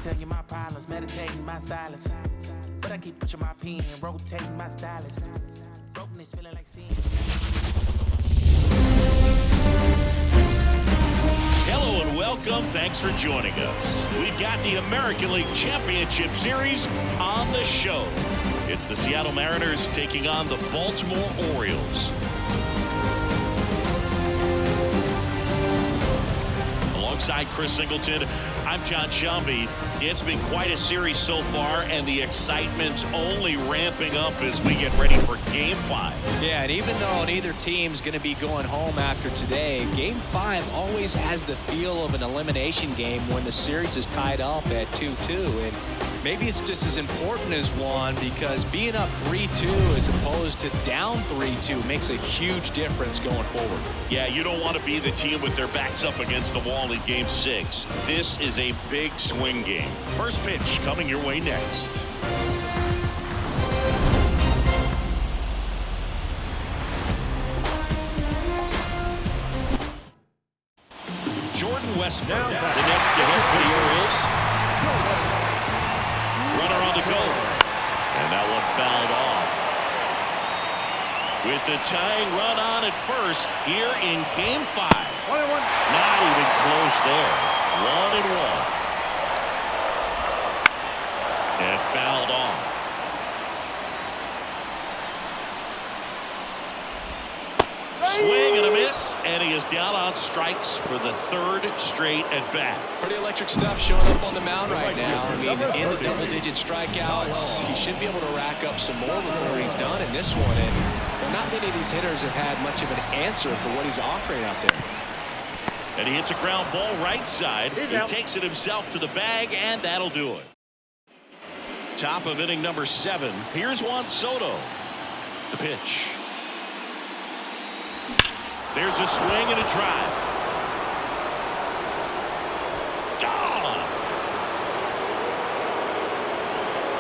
tell you my problems, meditating my silence. But I keep pushing my pen, rotating my stylus. Brokenness feeling like sin. Hello and welcome. Thanks for joining us. We've got the American League Championship Series on the show. It's the Seattle Mariners taking on the Baltimore Orioles. Alongside Chris Singleton, I'm John Shambi. It's been quite a series so far, and the excitement's only ramping up as we get ready for Game 5. Yeah, and even though neither team's going to be going home after today, Game 5 always has the feel of an elimination game when the series is tied up at 2-2. And maybe it's just as important as one, because being up 3-2 as opposed to down 3-2 makes a huge difference going forward. Yeah, you don't want to be the team with their backs up against the wall in Game 6. This is a big swing game. First pitch coming your way next. Jordan Westburg, the next to hit for the Orioles. Runner on the go. And that one fouled off. With the tying run on at first here in Game 5. 1-1. Not even close there. 1-1. And fouled off. Swing and a miss, and he is down on strikes for the third straight at bat. Pretty electric stuff showing up on the mound right now. I mean, in the double-digit strikeouts, he should be able to rack up some more before he's done in this one. And not many of these hitters have had much of an answer for what he's offering out there. And he hits a ground ball right side. He takes it himself to the bag, and that'll do it. Top of inning number 7. Here's Juan Soto. The pitch. There's a swing and a drive. Gone.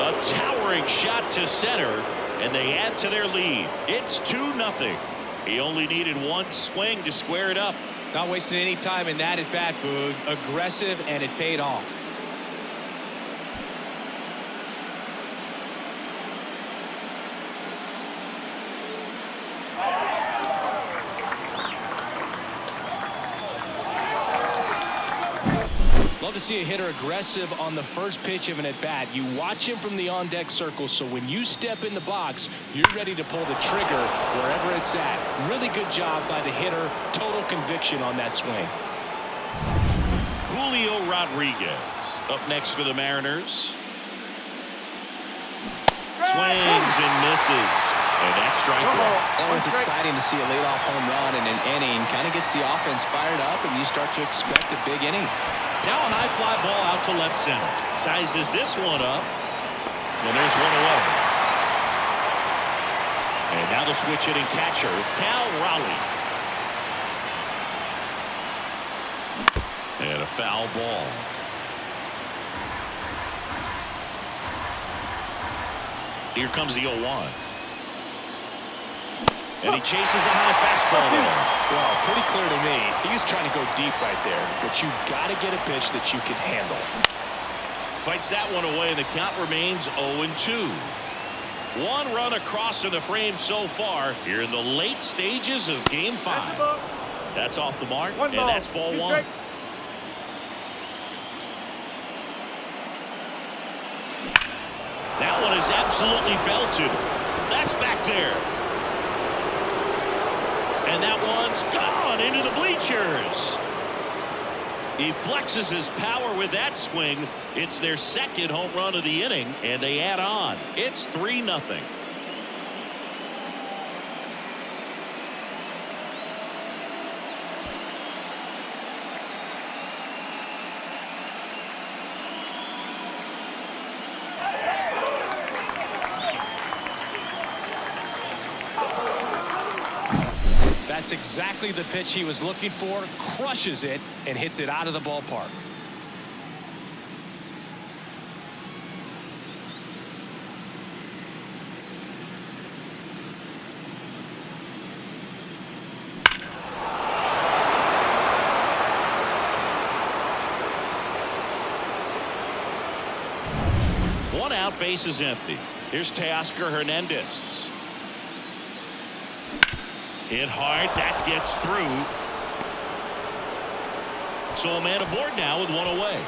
A towering shot to center, and they add to their lead. It's 2-0. He only needed one swing to square it up. Not wasting any time in that at bat, Boog. Aggressive, and it paid off. Love to see a hitter aggressive on the first pitch of an at-bat. You watch him from the on-deck circle, so when you step in the box, you're ready to pull the trigger wherever it's at. Really good job by the hitter. Total conviction on that swing. Julio Rodriguez up next for the Mariners. Swings and misses. And that's strike one. Always exciting to see a leadoff home run in an inning. Kind of gets the offense fired up, and you start to expect a big inning. Now a high fly ball out to left center. Sizes this one up. And there's one away. And now the switch hitting catcher, Cal Raleigh. And a foul ball. Here comes the 0-1. And he chases a high fastball there. Well, pretty clear to me. He was trying to go deep right there. But you've got to get a pitch that you can handle. Fights that one away, and the count remains 0-2. One run across in the frame so far here in the late stages of Game 5. That's off the mark, and that's ball 1. That one is absolutely belted. That's back there. And that one's gone into the bleachers. He flexes his power with that swing. It's their second home run of the inning, and they add on. It's 3-0. That's exactly the pitch he was looking for. Crushes it and hits it out of the ballpark. One out, base is empty. Here's Teoscar Hernandez. Hit hard. That gets through. So a man aboard now with one away.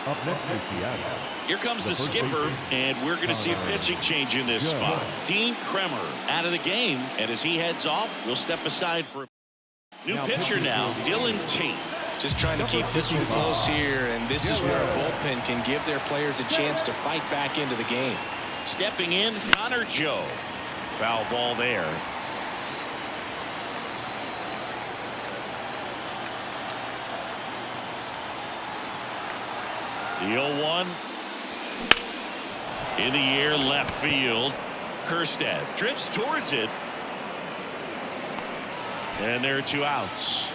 Up next is Seattle. Here comes the skipper, and we're going to see a pitching change in this spot. Dean Kremer out of the game, and as he heads off, we'll step aside for a new pitcher now, Dylan Tate. Just trying to keep this one close here, and this is where a bullpen can give their players a chance to fight back into the game. Stepping in, Connor Joe. Foul ball there. The 0-1. In the air, left field. Kjerstad drifts towards it. And there are 2 outs.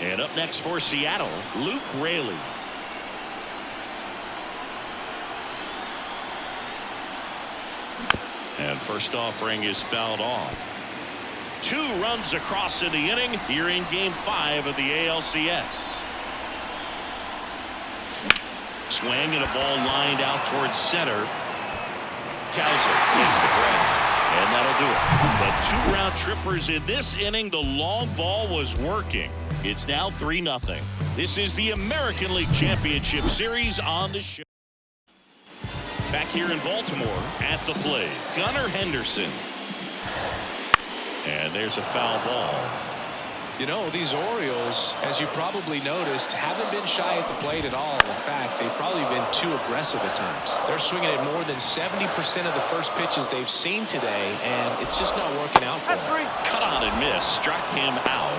And up next for Seattle, Luke Raley. And first offering is fouled off. 2 runs across in the inning here in Game 5 of the ALCS. Swing and a ball lined out towards center. Cowser takes the grab, and that'll do it. The 2 round trippers in this inning. The long ball was working. It's now 3-0. This is the American League Championship Series on the show. Back here in Baltimore at the plate, Gunnar Henderson. And there's a foul ball. You know, these Orioles, as you probably noticed, haven't been shy at the plate at all. In fact, they've probably been too aggressive at times. They're swinging at more than 70% of the first pitches they've seen today, and it's just not working out for them. Cut on and miss, struck him out,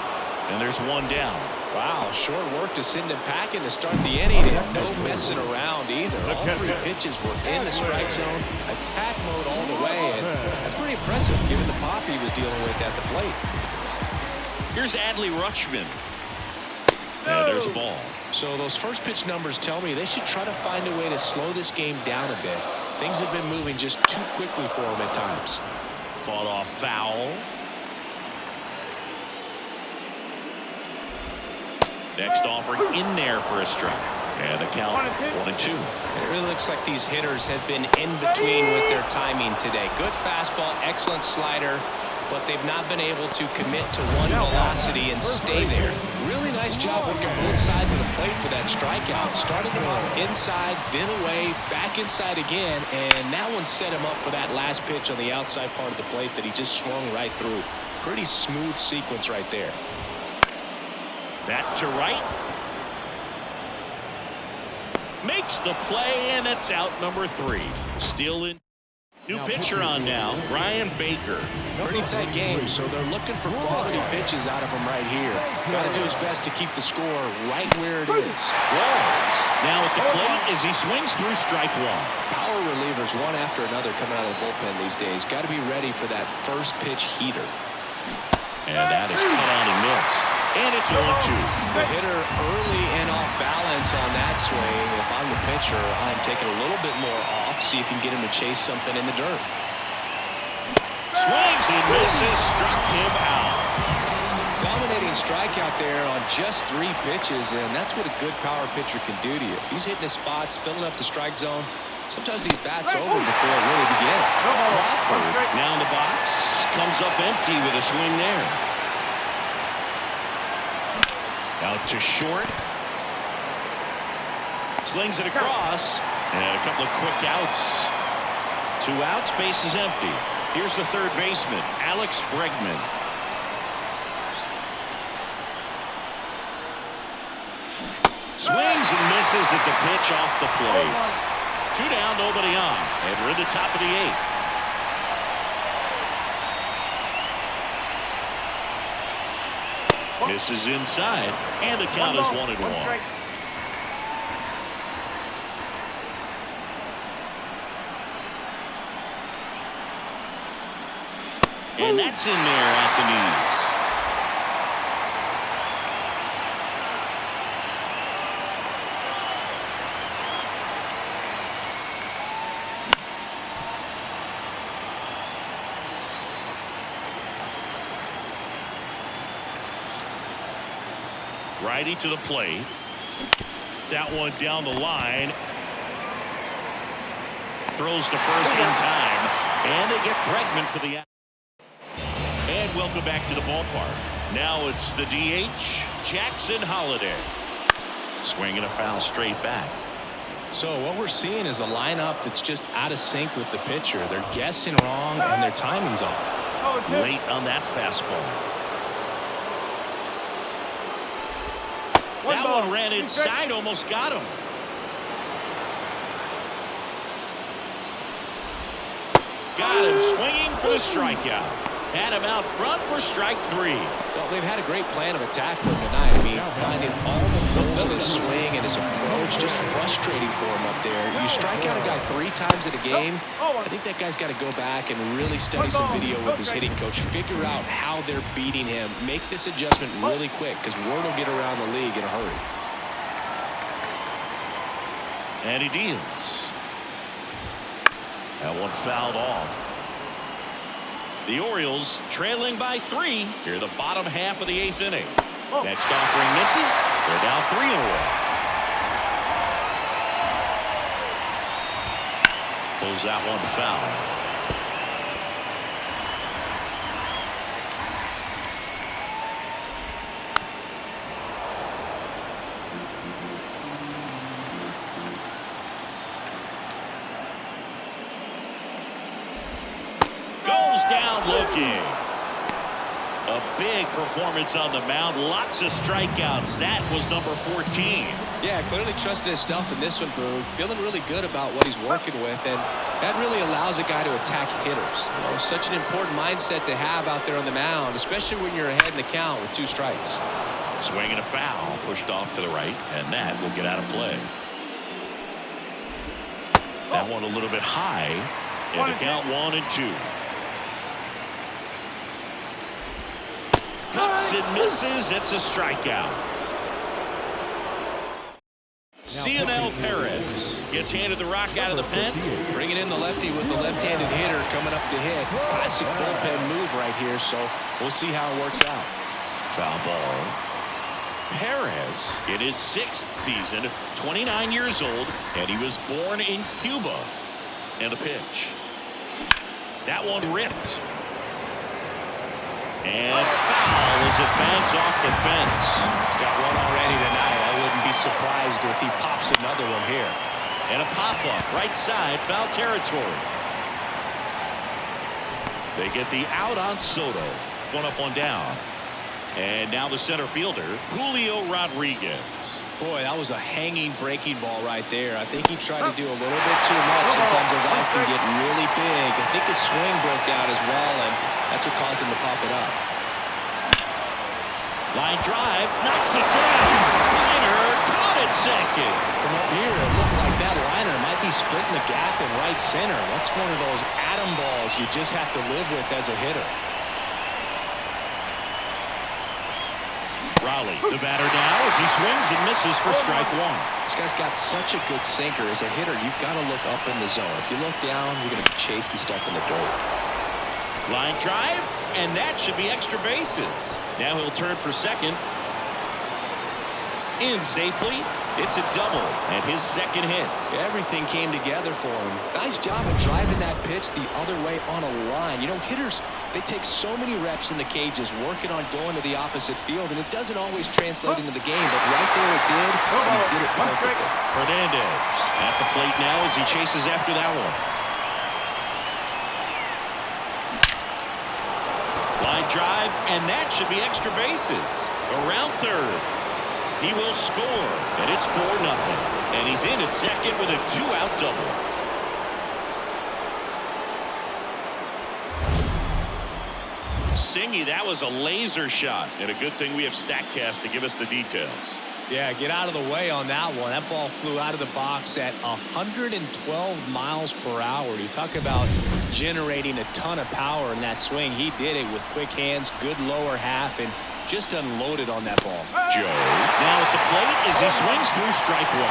and there's 1 down. Wow, short work to send him packing to start the inning, and no messing around either. All 3 pitches were in the strike zone, attack mode all the way, and that's pretty impressive given the pop he was dealing with at the plate. Here's Adley Rutschman. And there's a ball. So those first pitch numbers tell me they should try to find a way to slow this game down a bit. Things have been moving just too quickly for them at times. Fought off foul. Next offering in there for a strike. And the count 1-2. It really looks like these hitters have been in between with their timing today. Good fastball, excellent slider, but they've not been able to commit to one velocity and stay there. Really nice job working both sides of the plate for that strikeout. Started them off inside, then away, back inside again, and that one set him up for that last pitch on the outside part of the plate that he just swung right through. Pretty smooth sequence right there. That to right. Makes the play, and it's out number 3. Still in. New pitcher on now, Brian Baker. Pretty tight game, so they're looking for quality pitches out of him right here. Got to do his best to keep the score right where it is. Walls now at the plate as he swings through strike 1. Power relievers one after another coming out of the bullpen these days. Got to be ready for that first pitch heater. And that is cut on and missed. And it's 0-2. The hitter early and off balance on that swing. If I'm the pitcher, I'm taking a little bit more off, see if you can get him to chase something in the dirt. Swings and misses, struck him out. Dominating strikeout there on just 3 pitches, and that's what a good power pitcher can do to you. If he's hitting his spots, filling up the strike zone, sometimes he bats over before it really begins. Crawford now in the box, comes up empty with a swing there. Out to short. Slings it across. And a couple of quick outs. 2 outs, base is empty. Here's the third baseman, Alex Bregman. Swings and misses at the pitch off the plate. 2 down, nobody on. And we're in the top of the 8th. Misses inside, and the count is 1-1. And that's in there at the knees. Righty to the plate. That one down the line. Throws to first in time. And they get Bregman for the out. And welcome back to the ballpark. Now it's the DH, Jackson Holliday. Swing and a foul straight back. So what we're seeing is a lineup that's just out of sync with the pitcher. They're guessing wrong and their timing's off. Late on that fastball. That one ran inside, almost got him. Got him swinging for the strikeout. Had him out front for strike 3. Well, they've had a great plan of attack for him tonight. I mean, finding all the holes in his swing and his approach, just frustrating for him up there. You strike out a guy 3 times in a game, I think that guy's got to go back and really study some video with his hitting coach, figure out how they're beating him, make this adjustment really quick, because word will get around the league in a hurry. And he deals. That one fouled off. The Orioles trailing by 3 here the bottom half of the 8th inning. Next offering misses. They're down 3 in a row. Pulls that one foul. Down looking. A big performance on the mound. Lots of strikeouts. That was number 14. Yeah, clearly trusted his stuff in this one, Boog. Feeling really good about what he's working with, and that really allows a guy to attack hitters. You know, such an important mindset to have out there on the mound, especially when you're ahead in the count with 2 strikes. Swing and a foul. Pushed off to the right, and that will get out of play. That one a little bit high. And the count 1-2. Cuts and misses. It's a strikeout. Cionel Perez gets handed the rock out of the pen. Bringing in the lefty with the left-handed hitter coming up to hit. Classic bullpen move right here, so we'll see how it works out. Foul ball. Perez in his 6th season, 29 years old, and he was born in Cuba. And a pitch. That one ripped. And foul as it bangs off the fence. He's got one already tonight. I wouldn't be surprised if he pops another one here. And a pop-up right side, foul territory. They get the out on Soto. 1 up, 1 down. And now the center fielder, Julio Rodriguez. Boy, that was a hanging breaking ball right there. I think he tried to do a little bit too much. Sometimes those eyes can get really big. I think his swing broke out as well, and that's what caused him to pop it up. Line drive, knocks it down. Liner caught it second. From up here, it looked like that liner might be splitting the gap in right center. That's one of those atom balls you just have to live with as a hitter. Raleigh, the batter now as he swings and misses for strike 1. This guy's got such a good sinker. As a hitter, you've got to look up in the zone. If you look down, you're going to be chasing stuff in the dirt. Line drive, and that should be extra bases. Now he'll turn for second. In safely. It's a double and his 2nd hit. Everything came together for him. Nice job of driving that pitch the other way on a line. You know, hitters, they take so many reps in the cages working on going to the opposite field, and it doesn't always translate into the game, but right there it did, and he did it perfectly. Hernandez at the plate now as he chases after that one. Line drive, and that should be extra bases. Around third. He will score, and it's 4-0. And he's in at second with a 2-out double. Singy, that was a laser shot, and a good thing we have StatCast to give us the details. Yeah, get out of the way on that one. That ball flew out of the box at 112 miles per hour. You talk about generating a ton of power in that swing. He did it with quick hands, good lower half, and just unloaded on that ball. Joe now at the plate as he swings through strike 1.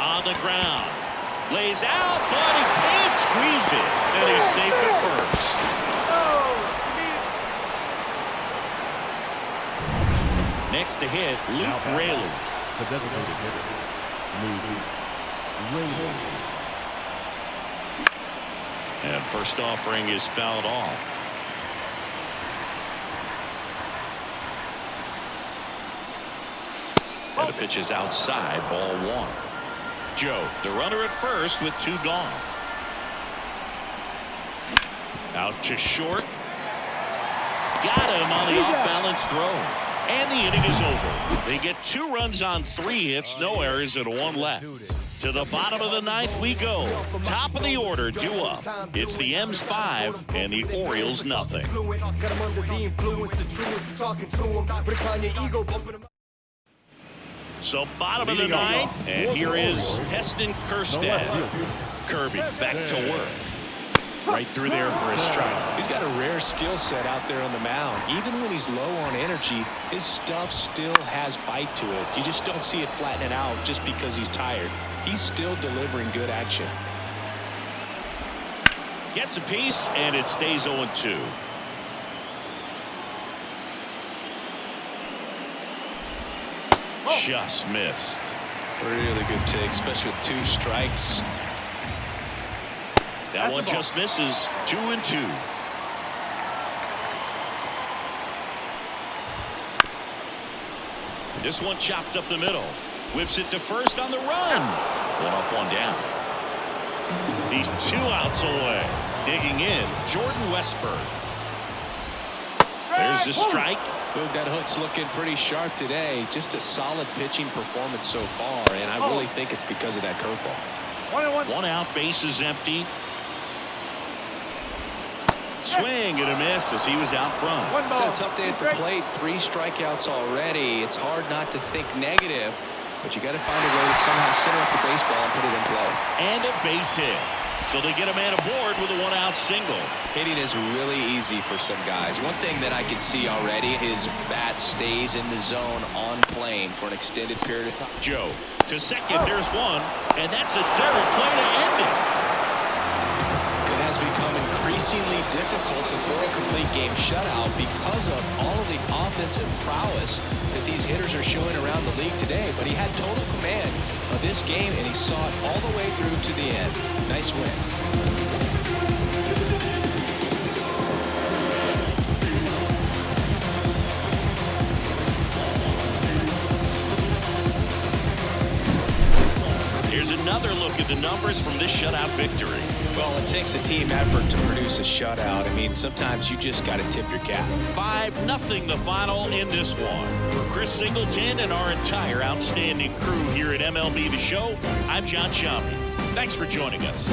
On the ground. Lays out, but he can't squeeze it, and he's safe at first. Next to hit, Luke Raley. The designated hitter, Luke Raley. And first offering is fouled off. And the pitch is outside, ball one. Joe, the runner at first with 2 gone. Out to short. Got him on the off-balance throw. And the inning is over. They get 2 runs on 3 hits, no errors, and 1 left. To the bottom of the 9th we go. Top of the order, due up. It's the M's 5 and the Orioles nothing. So bottom of the 9th, and here is Heston Kjerstad. Kirby back to work. Right through there for a strike. He's got a rare skill set out there on the mound. Even when he's low on energy, his stuff still has bite to it. You just don't see it flattening out just because he's tired. He's still delivering good action. Gets a piece, and it stays 0-2. Just missed. Really good take, especially with 2 strikes. That one just misses. 2-2. This one chopped up the middle. Whips it to first on the run. 1 up, 1 down. He's 2 outs away. Digging in, Jordan Westburg. There's the strike. Look, that hook's looking pretty sharp today. Just a solid pitching performance so far, and I really think it's because of that curveball. 1 out, bases empty. Swing and a miss as he was out front. He's had a tough day at the plate. 3 strikeouts already. It's hard not to think negative, but you got to find a way to somehow center up the baseball and put it in play. And a base hit. So they get a man aboard with a 1-out single. Hitting is really easy for some guys. One thing that I can see already, his bat stays in the zone on plane for an extended period of time. Joe to second. There's 1, and that's a double play to end it. It has become increasingly difficult to throw a complete game shutout because of all of the offensive prowess that these hitters are showing around the league today. But he had total command of this game, and he saw it all the way through to the end. Nice win. Here's another look at the numbers from this shutout victory. Well, it takes a team effort to produce a shutout. I mean, sometimes you just got to tip your cap. 5-0 the final in this one. For Chris Singleton and our entire outstanding crew here at MLB The Show, I'm John Shammy. Thanks for joining us.